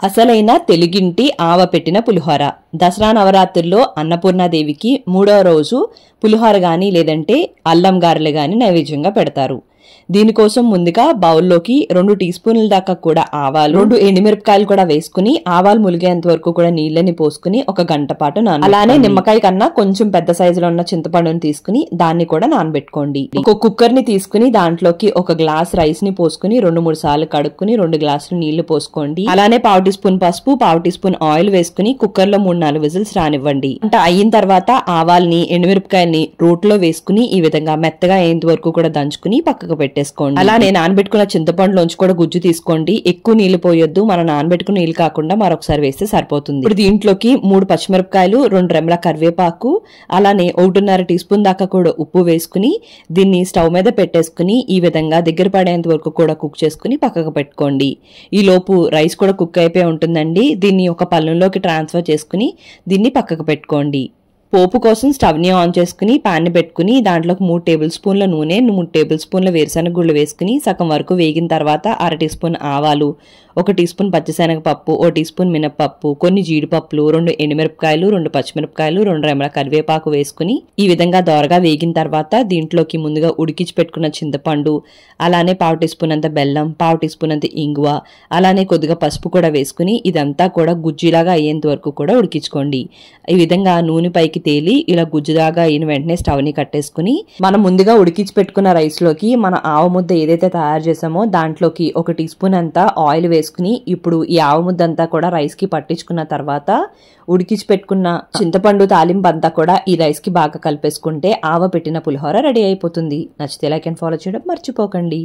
అసలైన తెలుగింటి ఆవ పెట్టిన పులిహోర. దసరా నవరాత్రుల్లో అన్నపూర్ణాదేవికి 3వ రోజు పులిహోర గాని లేదంటే అల్లం గారెలు గాని నైవేద్యంగా పెడతారు. దీనికోసం ముందుగా బౌల్లోకి 2 టీ స్పూన్ల దాకా కూడా ఆవాలు, 2 ఎండుమిరపకాయలు కూడా వేసుకుని ఆవాలు ములిగేంత వరకు కూడా నీళ్ళని పోసుకుని ఒక గంట పాటు అలానే నిమ్మకాయ కన్నా కొంచెం పెద్ద సైజులో ఉన్న చింతపండుని తీసుకుని దాన్ని కూడా నానబెట్టుకోండి. ఒక కుక్కర్ ని తీసుకుని దాంట్లోకి 1 గ్లాస్ రైస్ ని పోసుకుని 2-3 సార్లు కడుక్కుని 2 గ్లాసులు నీళ్లు పోసుకోండి. అలానే 1/2 టీ స్పూన్ పసుపు, 1/2 టీ స్పూన్ ఆయిల్ వేసుకుని కుక్కర్ లో 3-4 విజిల్స్ రానివ్వండి. అంటే అయిన తర్వాత ఆవాల్ని ఎండుమిరపకాయల్ని రోట్లో వేసుకుని ఈ విధంగా మెత్తగా అయ్యేంత వరకు కూడా దంచుకుని పక్కకు పెట్టేసుకోండి. అలానే నానబెట్టుకున్న చింతపండులోంచి కూడా గుజ్జు తీసుకోండి. ఎక్కువ నీళ్లు పోయొద్దు, మనం నానబెట్టుకున్న నీళ్లు కాకుండా మరొకసారి వేస్తే సరిపోతుంది. ఇప్పుడు దీంట్లోకి 3 పచ్చిమిరపకాయలు, 2 రెమ్మల కరివేపాకు, అలానే 1.5 టీ స్పూన్ దాకా కూడా ఉప్పు వేసుకుని దీన్ని స్టవ్ మీద పెట్టేసుకుని ఈ విధంగా దగ్గర పడేంత వరకు కూడా కుక్ చేసుకుని పక్కకు పెట్టుకోండి. ఈ లోపు రైస్ కూడా కుక్ అయిపోయి ఉంటుందండి. దీన్ని ఒక పళ్ళెంలోకి ట్రాన్స్ఫర్ చేసుకుని దీన్ని పక్కకు పెట్టుకోండి. పోపు కోసం స్టవ్ ని ఆన్ చేసుకుని పాన్ ని పెట్టుకుని దాంట్లోకి 3 టేబుల్ స్పూన్ల నూనె, 3 టేబుల్ స్పూన్ల వేరుశనగ గుళ్ళు వేసుకుని సగం వరకు వేగిన తర్వాత 1/2 టీ స్పూన్ ఆవాలు, 1 టీ స్పూన్ పచ్చిశనగపప్పు, 1 టీ స్పూన్ మినపప్పు, కొన్ని జీడిపప్పులు, 2 ఎండుమిరపకాయలు, 2 పచ్చిమిరపకాయలు, 2 రెమ్మల కరివేపాకు వేసుకుని ఈ విధంగా దోరగా వేగిన తర్వాత దీంట్లోకి ముందుగా ఉడికించి పెట్టుకున్న చింతపండు, అలానే 1/2 టీ స్పూన్ అంత బెల్లం, 1/2 టీ స్పూన్ అంత ఇంగువ, అలానే కొద్దిగా పసుపు కూడా వేసుకుని ఇదంతా కూడా గుజ్జులాగా అయ్యేంత వరకు కూడా ఉడికించుకోండి. ఈ విధంగా నూనె పైకి తేలి ఇలా గుజ్జులాగా అయిన వెంటనే స్టవ్ ని కట్టేసుకుని మనం ముందుగా ఉడికించి పెట్టుకున్న రైస్ లోకి మన ఆవ ముద్ద ఏదైతే తయారు చేసామో దాంట్లోకి 1 టీ స్పూన్ అంతా ఆయిల్ వేసుకుని ఇప్పుడు ఈ ఆవ ముద్ద అంతా కూడా రైస్ కి పట్టించుకున్న తర్వాత ఉడికించి పెట్టుకున్న చింతపండు తాలింపు అంతా కూడా ఈ రైస్ కి బాగా కలిపేసుకుంటే ఆవ పెట్టిన పులిహోర రెడీ అయిపోతుంది. నచ్చితే లైక్ అండ్ ఫాలో చేయడం మర్చిపోకండి.